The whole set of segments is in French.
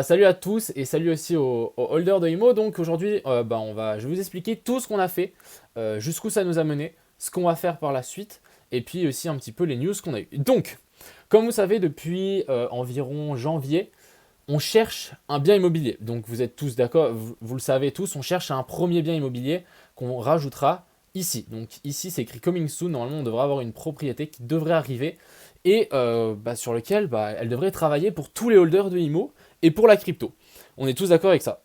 Salut à tous et salut aussi aux holders de IMO. Donc aujourd'hui, je vais vous expliquer tout ce qu'on a fait, jusqu'où ça nous a mené, ce qu'on va faire par la suite, et puis aussi un petit peu les news qu'on a eues. Donc, comme vous savez, depuis environ janvier, on cherche un bien immobilier. Donc vous êtes tous d'accord, vous le savez tous, on cherche un premier bien immobilier qu'on rajoutera ici. Donc ici, c'est écrit Coming Soon. Normalement, on devrait avoir une propriété qui devrait arriver et sur lequel elle devrait travailler pour tous les holders de IMO et pour la crypto. On est tous d'accord avec ça.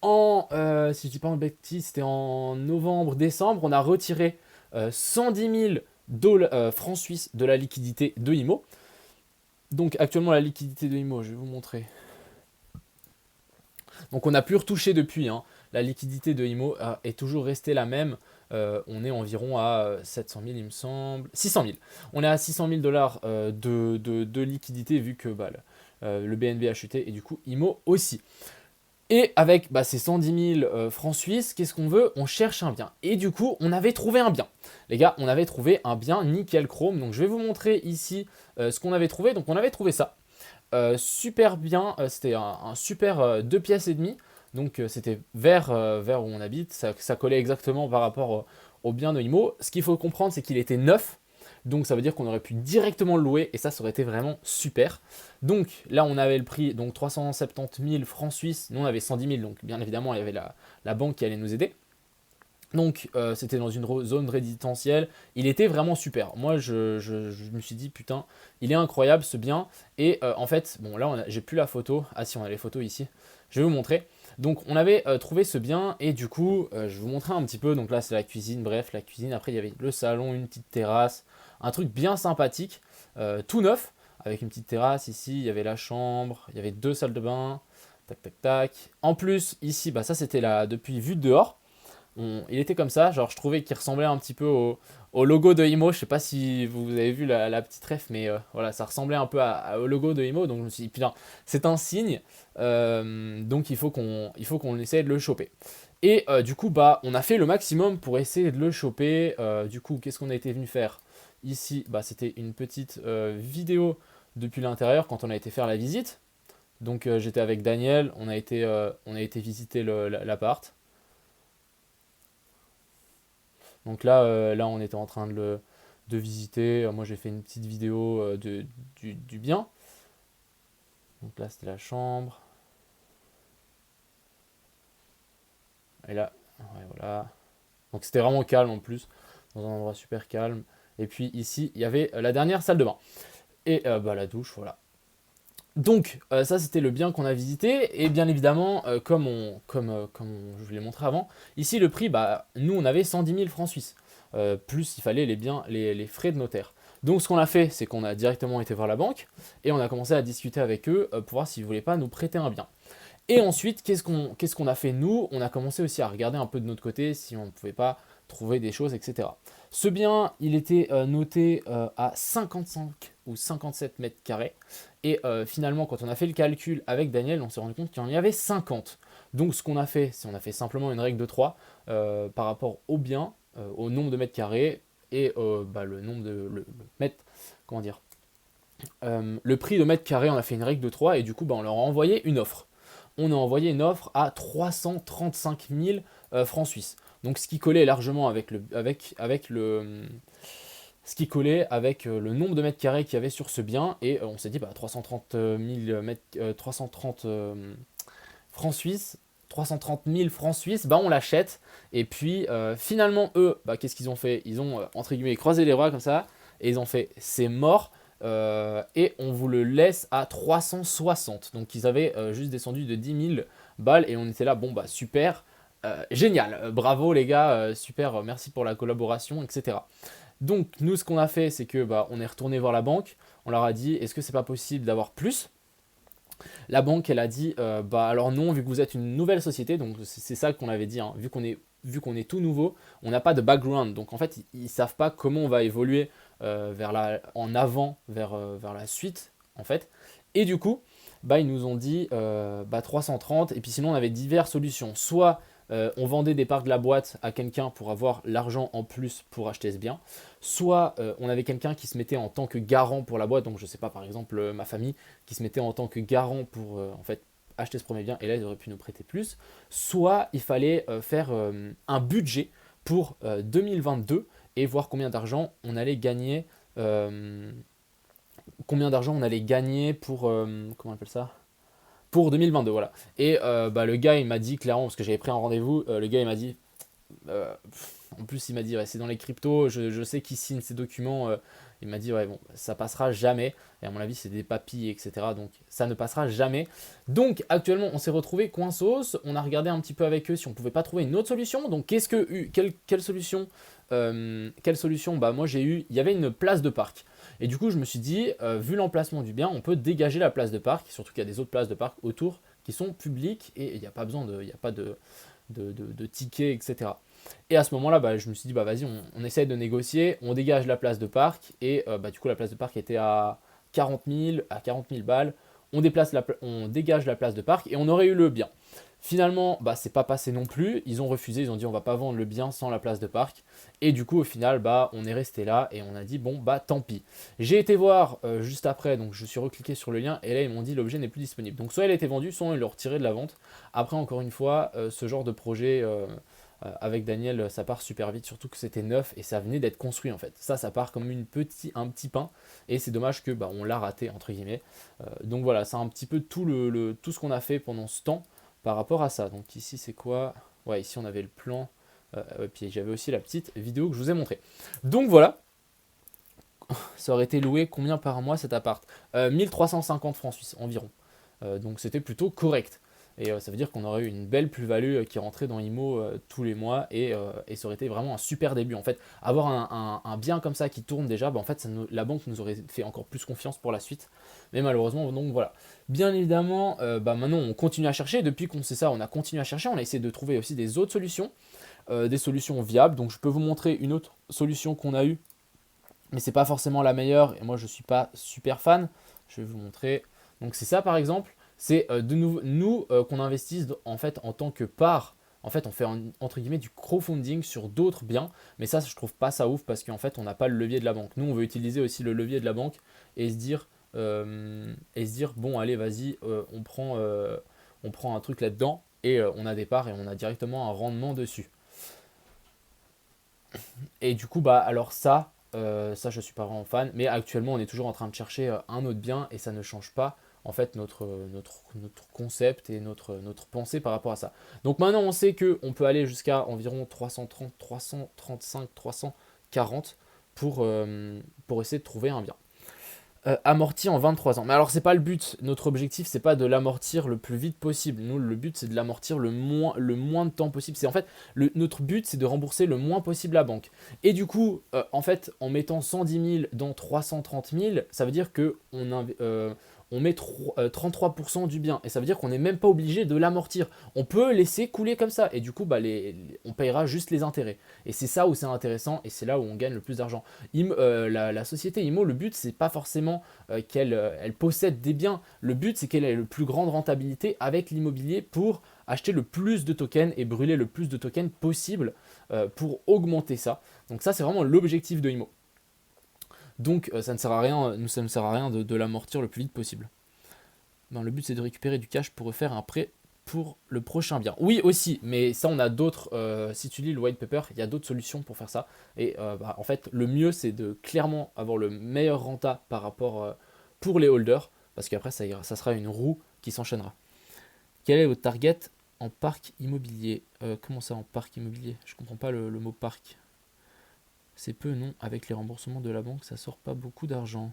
Si je dis pas de bêtises, c'était en novembre-décembre, on a retiré 110 000 francs suisses de la liquidité de IMO. Donc actuellement, la liquidité de IMO, je vais vous montrer. Donc on n'a plus retouché depuis, hein. La liquidité de IMO est toujours restée la même. On est environ à 700 000, il me semble. 600 000. On est à 600 000 dollars de liquidité vu que le BNB a chuté et du coup IMO aussi. Et avec ces 110 000 francs suisses, qu'est-ce qu'on veut? On cherche un bien. Et du coup, on avait trouvé un bien. Les gars, on avait trouvé un bien nickel chrome. Donc je vais vous montrer ici ce qu'on avait trouvé. Donc on avait trouvé ça. Super bien, c'était un super 2 pièces et demie. Donc c'était vers où on habite. Ça collait exactement par rapport au bien de IMO. Ce qu'il faut comprendre, c'est qu'il était neuf. Donc ça veut dire qu'on aurait pu directement le louer et ça aurait été vraiment super. Donc là on avait le prix, donc 370 000 francs suisses, nous on avait 110 000, donc bien évidemment il y avait la banque qui allait nous aider. Donc c'était dans une zone résidentielle, il était vraiment super. Moi je me suis dit putain, il est incroyable ce bien. Et en fait, bon là j'ai plus la photo, ah si on a les photos ici, je vais vous montrer. Donc on avait trouvé ce bien et du coup je vais vous montrer un petit peu. Donc là c'est la cuisine, bref la cuisine, après il y avait le salon, une petite terrasse, un truc bien sympathique, tout neuf, avec une petite terrasse ici, il y avait la chambre, il y avait deux salles de bain, tac tac tac. En plus ici, ça c'était là depuis vue de dehors. Il était comme ça, genre je trouvais qu'il ressemblait un petit peu au logo de IMO. Je sais pas si vous avez vu la petite ref, mais voilà, ça ressemblait un peu au logo de IMO. Donc je me suis dit, putain, c'est un signe, donc il faut qu'on essaye de le choper. Et du coup, on a fait le maximum pour essayer de le choper. Du coup, qu'est-ce qu'on a été venu faire ici? C'était une petite vidéo depuis l'intérieur quand on a été faire la visite. Donc j'étais avec Daniel, on a été visiter l'appart. Donc là, on était en train de visiter. Moi, j'ai fait une petite vidéo du bien. Donc là, c'était la chambre. Et là, ouais, voilà. Donc c'était vraiment calme en plus, dans un endroit super calme. Et puis ici, il y avait la dernière salle de bain. Et la douche, voilà. Donc ça, c'était le bien qu'on a visité. Et bien évidemment, comme je vous l'ai montré avant, ici, le prix, nous, on avait 110 000 francs suisses. Plus il fallait les frais de notaire. Donc ce qu'on a fait, c'est qu'on a directement été voir la banque et on a commencé à discuter avec eux pour voir s'ils ne voulaient pas nous prêter un bien. Et ensuite, qu'est-ce qu'on a fait nous? On a commencé aussi à regarder un peu de notre côté si on ne pouvait pas trouver des choses, etc. Ce bien, il était noté à 55 ou 57 mètres carrés. Et finalement, quand on a fait le calcul avec Daniel, on s'est rendu compte qu'il y en avait 50. Donc ce qu'on a fait, c'est on a fait simplement une règle de 3 par rapport au bien, au nombre de mètres carrés et le nombre de mètres, comment dire, le prix de mètre carré, on a fait une règle de 3 et du coup, on leur a envoyé une offre. On a envoyé une offre à 335 000 francs suisses. Donc ce qui collait largement ce qui collait avec le nombre de mètres carrés qu'il y avait sur ce bien. Et on s'est dit 330 000 330 francs suisses. 330 000 francs suisses, on l'achète. Et puis finalement, eux, qu'est-ce qu'ils ont fait? Ils ont, entre guillemets, croisé les bras comme ça. Et ils ont fait, c'est mort. Et on vous le laisse à 360. Donc ils avaient juste descendu de 10 000 balles. Et on était là, super. Génial, bravo les gars, super, merci pour la collaboration, etc. Donc nous ce qu'on a fait c'est que on est retourné voir la banque, on leur a dit est-ce que c'est pas possible d'avoir plus? La banque elle a dit alors non, vu que vous êtes une nouvelle société, donc c'est ça qu'on avait dit, hein, vu qu'on est tout nouveau, on n'a pas de background, donc en fait ils savent pas comment on va évoluer en avant vers la suite en fait. Et du coup ils nous ont dit 330 et puis sinon on avait diverses solutions, soit on vendait des parts de la boîte à quelqu'un pour avoir l'argent en plus pour acheter ce bien. Soit on avait quelqu'un qui se mettait en tant que garant pour la boîte, donc je sais pas, par exemple ma famille, qui se mettait en tant que garant pour en fait acheter ce premier bien et là ils auraient pu nous prêter plus, soit il fallait faire un budget pour 2022 et voir combien d'argent on allait gagner pour comment on appelle ça, pour 2022, voilà. Et le gars il m'a dit clairement, parce que j'avais pris un rendez-vous, le gars il m'a dit en plus, il m'a dit, ouais, c'est dans les cryptos, je sais qui signe ces documents. Il m'a dit, ouais, bon, ça passera jamais. Et à mon avis, c'est des papilles, etc. Donc, ça ne passera jamais. Donc, actuellement, on s'est retrouvé coinsos. On a regardé un petit peu avec eux si on pouvait pas trouver une autre solution. Donc, quelle solution Bah, moi, il y avait une place de parc. Et du coup, je me suis dit, vu l'emplacement du bien, on peut dégager la place de parc. Surtout qu'il y a des autres places de parc autour qui sont publiques et il n'y a pas besoin il n'y a pas de tickets, etc. Et à ce moment-là, je me suis dit, vas-y, on essaye de négocier, on dégage la place de parc. Et du coup, la place de parc était à 40 000 balles. On dégage la place de parc et on aurait eu le bien. Finalement, c'est pas passé non plus. Ils ont refusé, ils ont dit, on va pas vendre le bien sans la place de parc. Et du coup, au final, on est resté là et on a dit, bon, tant pis. J'ai été voir juste après, donc je suis recliqué sur le lien et là, ils m'ont dit, l'objet n'est plus disponible. Donc, soit il a été vendu, soit ils l'ont retiré de la vente. Après, encore une fois, ce genre de projet. Avec Daniel, ça part super vite, surtout que c'était neuf et ça venait d'être construit en fait. Ça part comme un petit pain et c'est dommage que on l'a raté entre guillemets. Donc voilà, c'est un petit peu tout ce qu'on a fait pendant ce temps par rapport à ça. Donc ici c'est quoi? Ouais, ici on avait le plan. Et puis j'avais aussi la petite vidéo que je vous ai montrée. Donc voilà, ça aurait été loué combien par mois cet appart? 1350 francs suisses environ. Donc c'était plutôt correct. Et ça veut dire qu'on aurait eu une belle plus-value qui rentrait dans IMO tous les mois et ça aurait été vraiment un super début. En fait, avoir un bien comme ça qui tourne déjà, en fait, la banque nous aurait fait encore plus confiance pour la suite. Mais malheureusement, donc voilà. Bien évidemment, maintenant on continue à chercher. Depuis qu'on sait ça, on a continué à chercher. On a essayé de trouver aussi des autres solutions, des solutions viables. Donc je peux vous montrer une autre solution qu'on a eue, mais c'est pas forcément la meilleure. Et moi, je suis pas super fan. Je vais vous montrer. Donc c'est ça par exemple. C'est de nous qu'on investisse en fait en tant que part. En fait, on fait entre guillemets du crowdfunding sur d'autres biens, mais ça, je trouve pas ça ouf parce qu'en fait, on n'a pas le levier de la banque. Nous, on veut utiliser aussi le levier de la banque et se dire, bon, allez, vas-y, on prend un truc là-dedans et on a des parts et on a directement un rendement dessus. Et du coup, alors ça, je suis pas vraiment fan, mais actuellement, on est toujours en train de chercher un autre bien et ça ne change pas en fait notre concept et notre pensée par rapport à ça. Donc maintenant, on sait qu'on peut aller jusqu'à environ 330, 335, 340 pour essayer de trouver un bien. Amorti en 23 ans. Mais alors c'est pas le but, notre objectif c'est pas de l'amortir le plus vite possible. Nous le but c'est de l'amortir le moins de temps possible. C'est en fait notre but c'est de rembourser le moins possible la banque. Et du coup en fait en mettant 110 000 dans 330 000, ça veut dire que on met 33% du bien. Et ça veut dire qu'on n'est même pas obligé de l'amortir. On peut laisser couler comme ça. Et du coup on payera juste les intérêts. Et c'est ça où c'est intéressant et c'est là où on gagne le plus d'argent. La société IMO, le but c'est pas forcément qu'elle possède des biens. Le but c'est qu'elle ait le plus grande rentabilité avec l'immobilier pour acheter le plus de tokens et brûler le plus de tokens possible pour augmenter ça. Donc ça c'est vraiment l'objectif de IMO. Donc ça ne sert à rien de l'amortir le plus vite possible. Le but c'est de récupérer du cash pour refaire un prêt pour le prochain bien. Oui aussi, mais ça on a d'autres, si tu lis le white paper, il y a d'autres solutions pour faire ça. Et en fait le mieux c'est de clairement avoir le meilleur renta par rapport pour les holders, parce qu'après ça sera une roue qui s'enchaînera. Quel est votre target en parc immobilier? Comment ça en parc immobilier? Je comprends pas le mot parc. C'est peu, non? Avec les remboursements de la banque, ça sort pas beaucoup d'argent.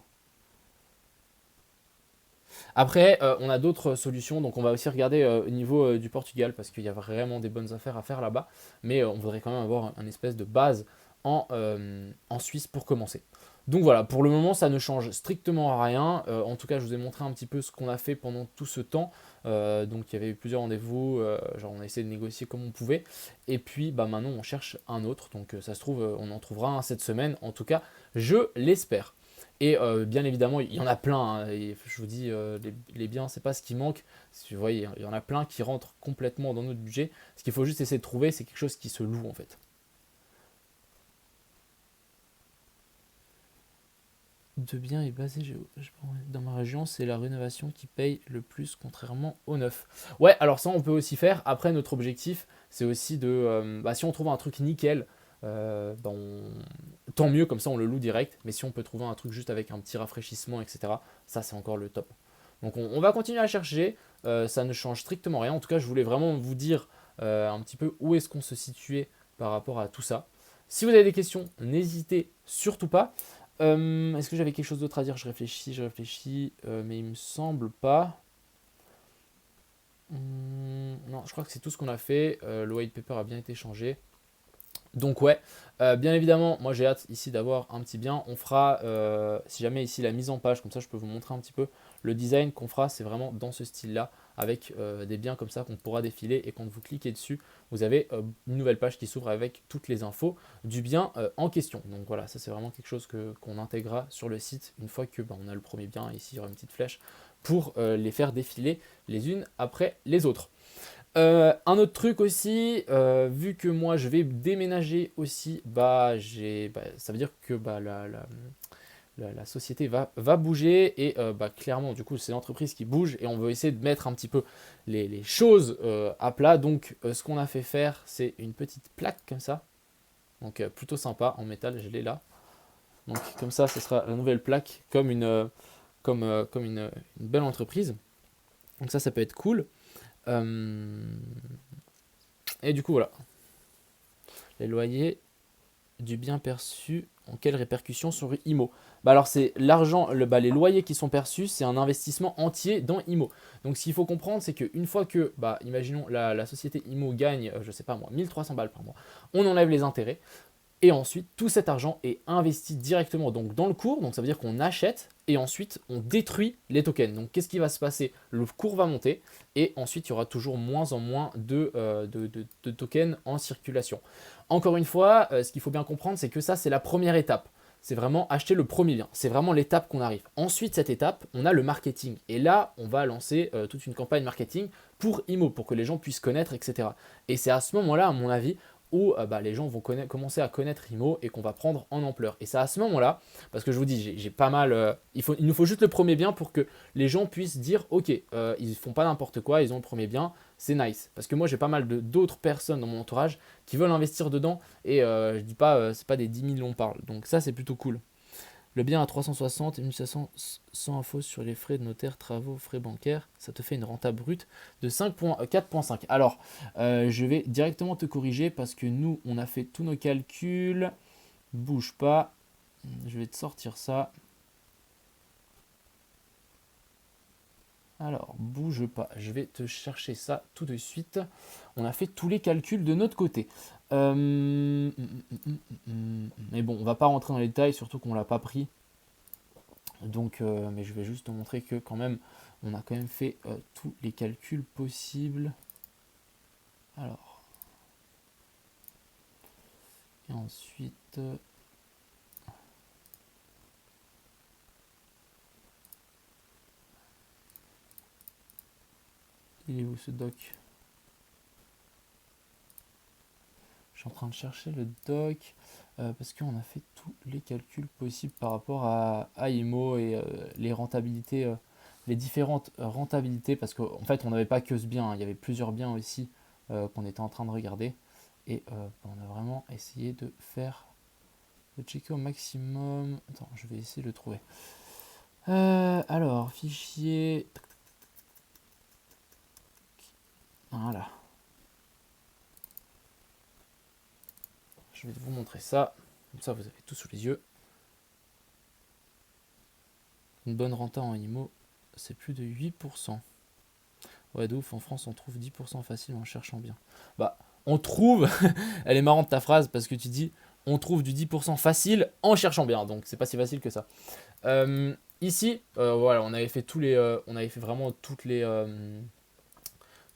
Après, on a d'autres solutions, donc on va aussi regarder au niveau du Portugal, parce qu'il y a vraiment des bonnes affaires à faire là-bas, mais on voudrait quand même avoir un espèce de base en Suisse pour commencer. Donc voilà, pour le moment, ça ne change strictement rien. En tout cas, je vous ai montré un petit peu ce qu'on a fait pendant tout ce temps. Donc il y avait eu plusieurs rendez-vous, genre on a essayé de négocier comme on pouvait. Et puis maintenant, on cherche un autre. Donc ça se trouve, on en trouvera un cette semaine. En tout cas, je l'espère. Et bien évidemment, il y en a plein. Hein, et je vous dis, les biens, c'est pas ce qui manque. Vous voyez, il y en a plein qui rentrent complètement dans notre budget. Ce qu'il faut juste essayer de trouver, c'est quelque chose qui se loue en fait. de bien est basé dans ma région, c'est la rénovation qui paye le plus contrairement au neuf. Ouais, alors ça on peut aussi faire. Après notre objectif c'est aussi de, si on trouve un truc nickel, tant mieux, comme ça on le loue direct. Mais si on peut trouver un truc juste avec un petit rafraîchissement, etc., ça c'est encore le top. Donc on va continuer à chercher, ça ne change strictement rien. En tout cas je voulais vraiment vous dire un petit peu où est-ce qu'on se situait par rapport à tout ça. Si vous avez des questions, n'hésitez surtout pas. Est-ce que j'avais quelque chose d'autre à dire? Je réfléchis, mais il me semble pas. Non, je crois que c'est tout ce qu'on a fait. Le white paper a bien été changé. Donc ouais, bien évidemment, moi j'ai hâte ici d'avoir un petit bien. On fera, si jamais ici la mise en page, comme ça je peux vous montrer un petit peu. Le design qu'on fera, c'est vraiment dans ce style-là, avec des biens comme ça qu'on pourra défiler. Et quand vous cliquez dessus, vous avez une nouvelle page qui s'ouvre avec toutes les infos du bien en question. Donc voilà, ça c'est vraiment quelque chose qu'on intégrera sur le site une fois que on a le premier bien. Ici, il y aura une petite flèche pour les faire défiler les unes après les autres. Un autre truc aussi, vu que moi je vais déménager aussi, ça veut dire que la société va bouger et clairement du coup c'est l'entreprise qui bouge et on veut essayer de mettre un petit peu les choses à plat. Donc ce qu'on a fait faire, c'est une petite plaque comme ça, donc plutôt sympa en métal, je l'ai là. Donc comme ça, ce sera la nouvelle plaque comme une belle entreprise. Donc ça peut être cool. Et du coup voilà, les loyers du bien perçu ont quelles répercussions sur IMO? Alors c'est l'argent, les loyers qui sont perçus, c'est un investissement entier dans IMO. Donc ce qu'il faut comprendre, c'est qu'une fois que, imaginons la société IMO gagne, je sais pas moi, 1300 balles par mois, on enlève les intérêts. Et ensuite, tout cet argent est investi directement donc, dans le cours. Donc ça veut dire qu'on achète et ensuite on détruit les tokens. Donc qu'est-ce qui va se passer? Le cours va monter et ensuite il y aura toujours moins en moins de tokens en circulation. Encore une fois, ce qu'il faut bien comprendre, c'est que ça c'est la première étape. C'est vraiment acheter le premier bien. C'est vraiment l'étape qu'on arrive. Ensuite, cette étape, on a le marketing. Et là, on va lancer toute une campagne marketing pour IMO, pour que les gens puissent connaître, etc. Et c'est à ce moment-là, à mon avis, où les gens vont commencer à connaître IMO et qu'on va prendre en ampleur. Et c'est à ce moment-là, parce que je vous dis, j'ai pas mal... il nous faut juste le premier bien pour que les gens puissent dire, ok, ils font pas n'importe quoi, ils ont le premier bien, c'est nice. Parce que moi, j'ai pas mal d'autres personnes dans mon entourage qui veulent investir dedans et je dis pas, c'est pas des 10 000 on parle. Donc ça, c'est plutôt cool. Le bien à 360 et 1500 sans infos sur les frais de notaire, travaux, frais bancaires, ça te fait une renta brute de 4,5. Alors, je vais directement te corriger parce que nous, on a fait tous nos calculs. Bouge pas. Je vais te sortir ça. Alors, bouge pas. Je vais te chercher ça tout de suite. On a fait tous les calculs de notre côté. Mais bon, on va pas rentrer dans les détails, surtout qu'on l'a pas pris. Donc, mais je vais juste te montrer que quand même, on a quand même fait tous les calculs possibles. Alors, et ensuite, il est où ce doc? Je suis en train de chercher le doc parce qu'on a fait tous les calculs possibles par rapport à IMO et les rentabilités, les différentes rentabilités, parce qu'en fait on n'avait pas que ce bien, hein, il y avait plusieurs biens aussi qu'on était en train de regarder et on a vraiment essayé de checker au maximum. Attends, je vais essayer de le trouver. Alors, fichier. Voilà. Je vais vous montrer ça. Comme ça, vous avez tout sous les yeux. Une bonne renta en IMO, c'est plus de 8%. Ouais, de ouf, en France, on trouve 10% facile en cherchant bien. On trouve, elle est marrante ta phrase, parce que tu dis, on trouve du 10% facile en cherchant bien. Donc, c'est pas si facile que ça. Ici, voilà, on avait fait vraiment toutes les...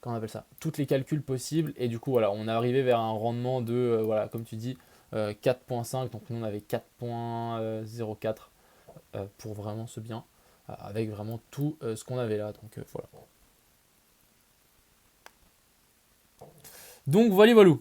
comment on appelle ça? Toutes les calculs possibles. Et du coup, voilà, on est arrivé vers un rendement de, voilà, comme tu dis, 4,5. Donc, nous, on avait 4,04 pour vraiment ce bien. Avec vraiment tout ce qu'on avait là. Donc, voilà. Donc, voilà, voilà.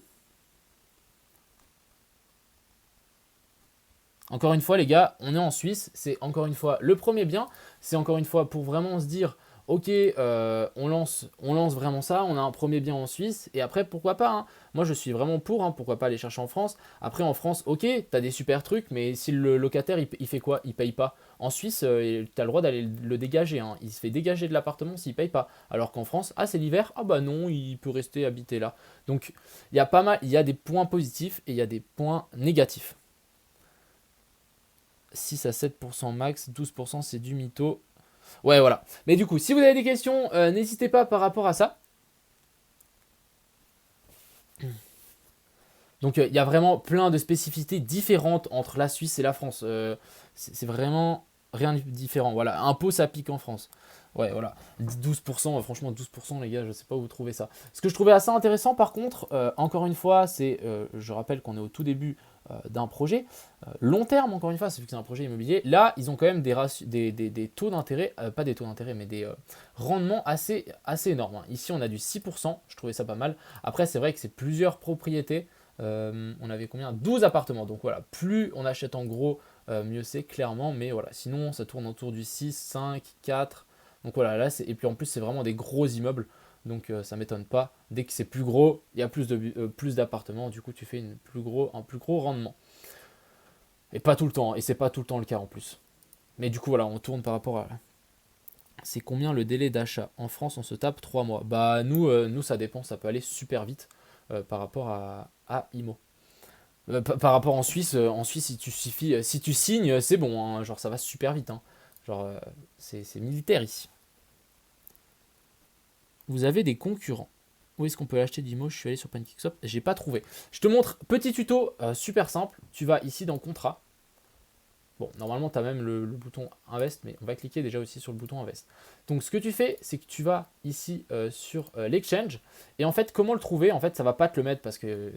Encore une fois, les gars, on est en Suisse. C'est encore une fois le premier bien. C'est encore une fois pour vraiment se dire, ok, on lance vraiment ça. On a un premier bien en Suisse. Et après, pourquoi pas, hein. Moi, je suis vraiment pour. Hein, pourquoi pas aller chercher en France. Après, en France, ok, tu as des super trucs. Mais si le locataire, il fait quoi? Il paye pas. En Suisse, tu as le droit d'aller le dégager. Hein. Il se fait dégager de l'appartement s'il paye pas. Alors qu'en France, ah, c'est l'hiver. Ah bah non, il peut rester habité là. Donc, il y a pas mal, il y a des points positifs et il y a des points négatifs. 6 à 7% max, 12% c'est du mytho. Ouais, voilà. Mais du coup, si vous avez des questions, n'hésitez pas par rapport à ça. Donc, il y a vraiment plein de spécificités différentes entre la Suisse et la France. C'est vraiment rien de différent. Voilà, impôt, ça pique en France. Ouais, voilà. 12%, franchement, 12%, les gars, je sais pas où vous trouvez ça. Ce que je trouvais assez intéressant, par contre, encore une fois, c'est, je rappelle qu'on est au tout début d'un projet. Long terme, encore une fois, c'est vu que c'est un projet immobilier. Là, ils ont quand même des taux d'intérêt, pas des taux d'intérêt, mais des rendements assez énormes. Hein. Ici, on a du 6%, je trouvais ça pas mal. Après, c'est vrai que c'est plusieurs propriétés. On avait combien? 12 appartements. Donc voilà, plus on achète en gros, mieux c'est clairement. Mais voilà, sinon ça tourne autour du 6, 5, 4. Donc voilà, là et puis en plus c'est vraiment des gros immeubles. Donc ça m'étonne pas. Dès que c'est plus gros, il y a plus d'appartements. Du coup, tu fais un plus gros rendement. Et pas tout le temps. Et c'est pas tout le temps le cas en plus. Mais du coup, voilà, on tourne par rapport à. C'est combien le délai d'achat? En France, on se tape 3 mois. Bah, nous ça dépend. Ça peut aller super vite par rapport à Imo. Par rapport en Suisse, si tu signes, c'est bon, hein, genre ça va super vite, hein. Genre c'est militaire ici. Vous avez des concurrents. Où est-ce qu'on peut acheter d'IMO? Je suis allé sur PancakeSwap, j'ai pas trouvé. Je te montre, petit tuto super simple. Tu vas ici dans contrat. Bon, normalement, tu as même le bouton Invest, mais on va cliquer déjà aussi sur le bouton Invest. Donc, ce que tu fais, c'est que tu vas ici sur l'exchange. Et en fait, comment le trouver? En fait, ça va pas te le mettre parce que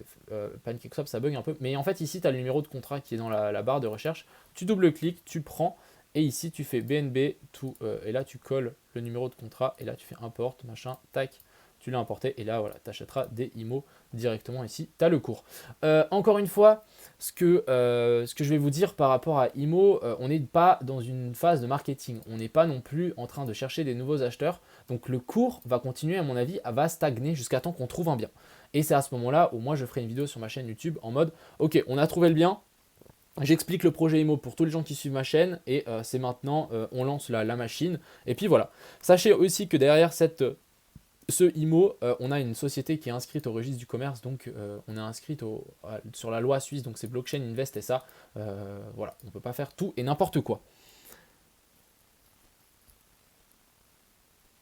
PancakeSwap, ça bug un peu. Mais en fait, ici, tu as le numéro de contrat qui est dans la barre de recherche. Tu double-cliques, tu le prends. Et ici, tu fais BNB, tout. Et là, tu colles le numéro de contrat. Et là, tu fais import, machin, tac. Tu l'as importé. Et là, voilà, tu achèteras des IMO directement ici. Tu as le cours. Encore une fois, ce que je vais vous dire par rapport à IMO, on n'est pas dans une phase de marketing. On n'est pas non plus en train de chercher des nouveaux acheteurs. Donc le cours va continuer, à mon avis, va stagner jusqu'à temps qu'on trouve un bien. Et c'est à ce moment-là où moi je ferai une vidéo sur ma chaîne YouTube en mode ok, on a trouvé le bien. J'explique le projet IMO pour tous les gens qui suivent ma chaîne et c'est maintenant, on lance la machine. Et puis voilà. Sachez aussi que derrière ce IMO, on a une société qui est inscrite au registre du commerce, donc on est inscrit sur la loi suisse, donc c'est Blockchain Invest et ça, voilà, on ne peut pas faire tout et n'importe quoi.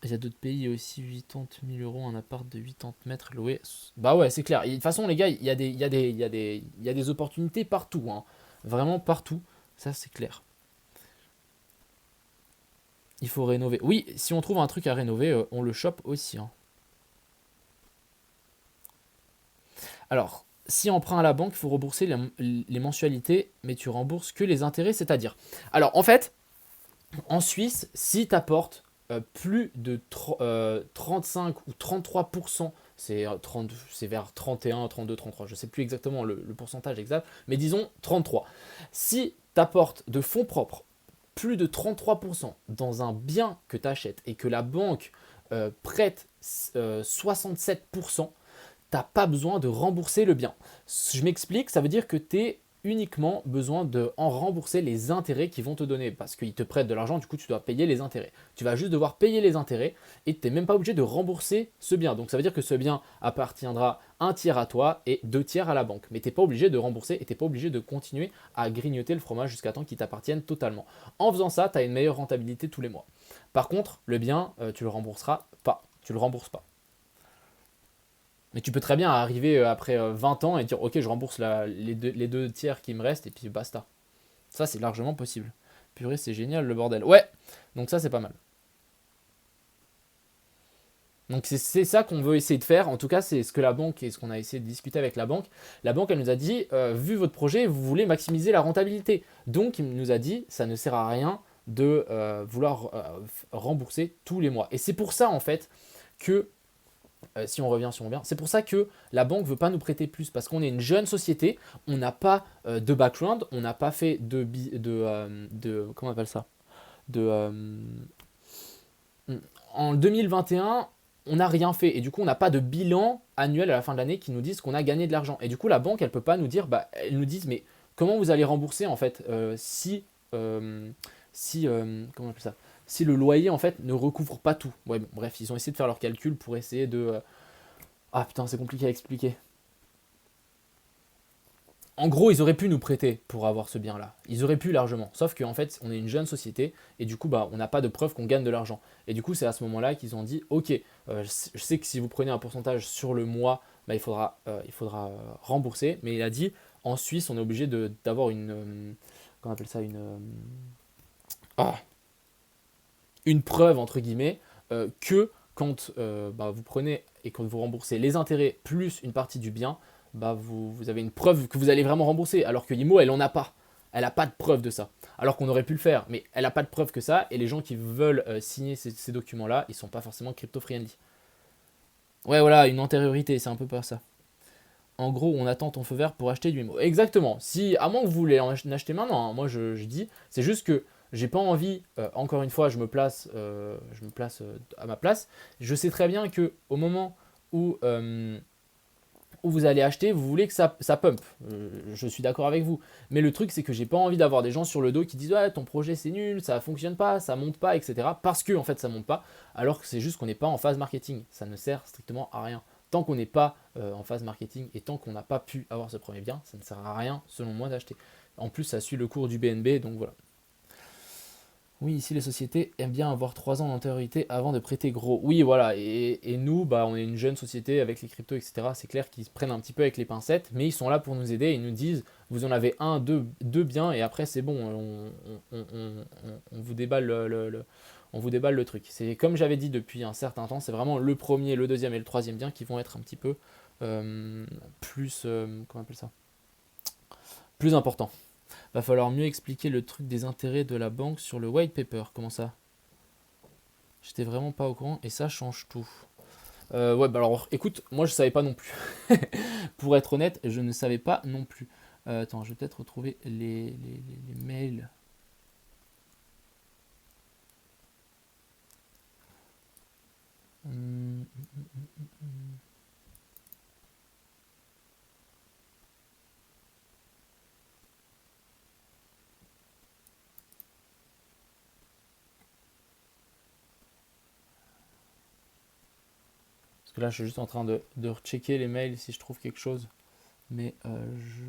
Il y a d'autres pays aussi, 80 000 € un appart de 80 mètres loué. Bah ouais, c'est clair. Et de toute façon, les gars, il y a des opportunités partout, hein. Vraiment partout, ça c'est clair. Il faut rénover. Oui, si on trouve un truc à rénover, on le chope aussi, hein. Alors, si emprunt à la banque, il faut rembourser les mensualités, mais tu rembourses que les intérêts, c'est-à-dire. Alors, en fait, en Suisse, si tu apportes plus de 35 ou 33%, c'est vers 31, 32, 33, je ne sais plus exactement le pourcentage exact, mais disons 33. Si tu apportes de fonds propres plus de 33% dans un bien que tu achètes et que la banque prête 67%, t'as pas besoin de rembourser le bien. Je m'explique, ça veut dire que tu es uniquement besoin de en rembourser les intérêts qu'ils vont te donner parce qu'ils te prêtent de l'argent, du coup tu dois payer les intérêts. Tu vas juste devoir payer les intérêts et tu n'es même pas obligé de rembourser ce bien. Donc ça veut dire que ce bien appartiendra un tiers à toi et 2 tiers à la banque. Mais tu n'es pas obligé de rembourser et tu n'es pas obligé de continuer à grignoter le fromage jusqu'à temps qu'il t'appartienne totalement. En faisant ça, tu as une meilleure rentabilité tous les mois. Par contre, le bien, tu le rembourseras pas. Tu le rembourses pas. Mais tu peux très bien arriver après 20 ans et dire ok, je rembourse les deux tiers qui me restent et puis basta. Ça, c'est largement possible. Purée, c'est génial le bordel. Ouais, donc ça, c'est pas mal. Donc c'est ça qu'on veut essayer de faire. En tout cas, c'est ce que la banque et ce qu'on a essayé de discuter avec la banque. La banque, elle nous a dit, vu votre projet, vous voulez maximiser la rentabilité. Donc, il nous a dit, ça ne sert à rien de vouloir rembourser tous les mois. Et c'est pour ça, en fait, que si on revient. C'est pour ça que la banque ne veut pas nous prêter plus, parce qu'on est une jeune société, on n'a pas de background, on n'a pas fait comment on appelle ça de, En 2021, on n'a rien fait, et du coup on n'a pas de bilan annuel à la fin de l'année qui nous dise qu'on a gagné de l'argent. Et du coup la banque, elle peut pas nous dire, elle nous dit, mais comment vous allez rembourser en fait comment on appelle ça, si le loyer en fait ne recouvre pas tout. Ouais, bon, bref, ils ont essayé de faire leurs calculs pour essayer de ah putain, c'est compliqué à expliquer. En gros, ils auraient pu nous prêter pour avoir ce bien-là. Ils auraient pu largement. Sauf qu'en fait, on est une jeune société et du coup, on n'a pas de preuve qu'on gagne de l'argent. Et du coup, c'est à ce moment-là qu'ils ont dit, ok, je sais que si vous prenez un pourcentage sur le mois, il faudra rembourser. Mais il a dit, en Suisse, on est obligé d'avoir comment on appelle ça, ah, une preuve entre guillemets que quand vous prenez et quand vous remboursez les intérêts plus une partie du bien, vous avez une preuve que vous allez vraiment rembourser. Alors que IMO, elle en a pas. Elle n'a pas de preuve de ça. Alors qu'on aurait pu le faire, mais elle n'a pas de preuve que ça. Et les gens qui veulent signer ces documents-là, ils sont pas forcément crypto-friendly. Ouais, voilà, une antériorité, c'est un peu pas ça. En gros, on attend ton feu vert pour acheter du MO. Exactement. Si, à moins que vous voulez en acheter maintenant, hein, moi je dis, c'est juste que j'ai pas envie, encore une fois, je me place à ma place. Je sais très bien que au moment où vous allez acheter, vous voulez que ça pump. Je suis d'accord avec vous. Mais le truc, c'est que j'ai pas envie d'avoir des gens sur le dos qui disent ouais, ton projet c'est nul, ça fonctionne pas, ça monte pas, etc. Parce que en fait ça monte pas, alors que c'est juste qu'on n'est pas en phase marketing. Ça ne sert strictement à rien. Tant qu'on n'est pas en phase marketing et tant qu'on n'a pas pu avoir ce premier bien, ça ne sert à rien, selon moi, d'acheter. En plus, ça suit le cours du BNB, donc voilà. Oui, ici les sociétés aiment bien avoir 3 ans d'antériorité avant de prêter gros. Oui, voilà, et nous, on est une jeune société avec les cryptos, etc. C'est clair qu'ils se prennent un petit peu avec les pincettes, mais ils sont là pour nous aider. Ils nous disent, vous en avez un, deux biens, et après c'est bon, on vous déballe on vous déballe le truc. C'est comme j'avais dit depuis un certain temps, c'est vraiment le premier, le deuxième et le troisième bien qui vont être un petit peu plus, comment on appelle ça, plus important. Va falloir mieux expliquer le truc des intérêts de la banque sur le white paper. Comment ça? J'étais vraiment pas au courant et ça change tout. Ouais, alors écoute, moi je savais pas non plus. Pour être honnête, je ne savais pas non plus. Attends, je vais peut-être retrouver les mails. Hum, Parce que là, je suis juste en train de rechecker les mails si je trouve quelque chose. Mais je.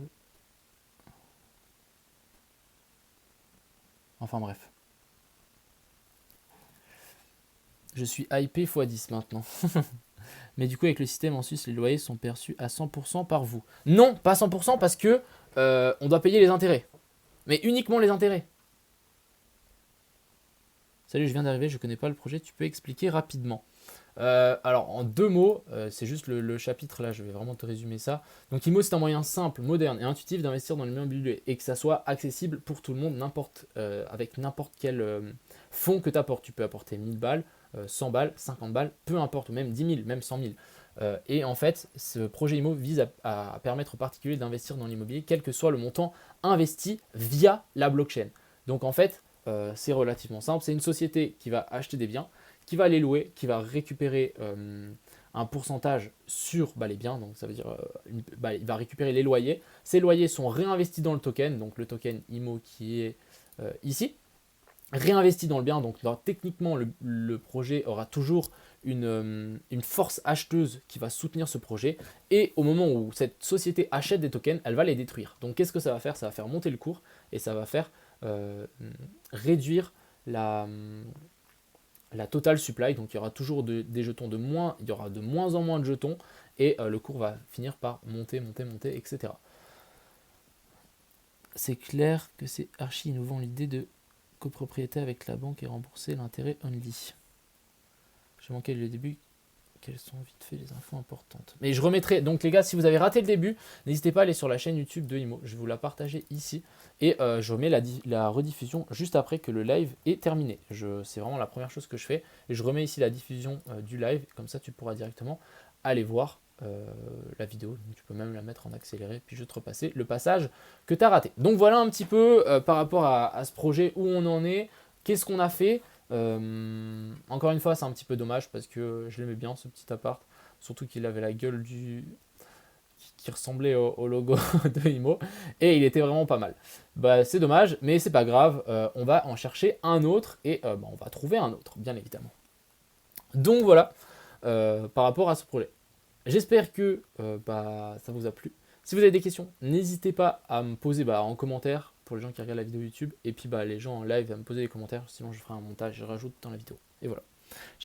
Enfin bref. Je suis hypé x10 maintenant. Mais du coup, avec le système en Suisse, les loyers sont perçus à 100% par vous. Non, pas 100% parce que on doit payer les intérêts. Mais uniquement les intérêts. Salut, je viens d'arriver, je connais pas le projet, tu peux expliquer rapidement. Alors en 2 mots, c'est juste le chapitre là, je vais vraiment te résumer ça. Donc IMO, c'est un moyen simple, moderne et intuitif d'investir dans l'immobilier et que ça soit accessible pour tout le monde, avec n'importe quel fonds que tu apportes. Tu peux apporter 1000 balles, 100 balles, 50 balles, peu importe, ou même 10 000, même 100 000. Et en fait, ce projet IMO vise à permettre aux particuliers d'investir dans l'immobilier, quel que soit le montant investi via la blockchain. Donc en fait, c'est relativement simple. C'est une société qui va acheter des biens, qui va les louer, qui va récupérer un pourcentage sur les biens. Donc ça veut dire il va récupérer les loyers. Ces loyers sont réinvestis dans le token, donc le token IMO qui est ici, réinvesti dans le bien. Donc techniquement, le projet aura toujours une force acheteuse qui va soutenir ce projet. Et au moment où cette société achète des tokens, elle va les détruire. Donc qu'est-ce que ça va faire? Ça va faire monter le cours et ça va faire réduire la total supply. Donc il y aura toujours des jetons de moins, il y aura de moins en moins de jetons et le cours va finir par monter, monter, monter, etc. C'est clair que c'est archi innovant l'idée de copropriété avec la banque et rembourser l'intérêt only. J'ai manqué le début quelles sont vite fait les infos importantes. Mais je remettrai, donc les gars, si vous avez raté le début, n'hésitez pas à aller sur la chaîne YouTube de Imo, je vais vous la partager ici, et je remets la rediffusion juste après que le live est terminé. C'est vraiment la première chose que je fais, et je remets ici la diffusion du live, comme ça tu pourras directement aller voir la vidéo, donc tu peux même la mettre en accéléré, puis juste repasser le passage que tu as raté. Donc voilà un petit peu par rapport à ce projet, où on en est, qu'est-ce qu'on a fait. Encore une fois, c'est un petit peu dommage parce que je l'aimais bien ce petit appart, surtout qu'il avait la gueule qui ressemblait au logo de Imo et il était vraiment pas mal. Bah, c'est dommage, mais c'est pas grave, on va en chercher un autre et bah, on va trouver un autre, bien évidemment. Donc voilà, par rapport à ce projet. J'espère que bah, ça vous a plu. Si vous avez des questions, n'hésitez pas à me poser en commentaire pour les gens qui regardent la vidéo YouTube. Et puis les gens en live à me poser des commentaires. Sinon, je ferai un montage, je rajoute dans la vidéo. Et voilà.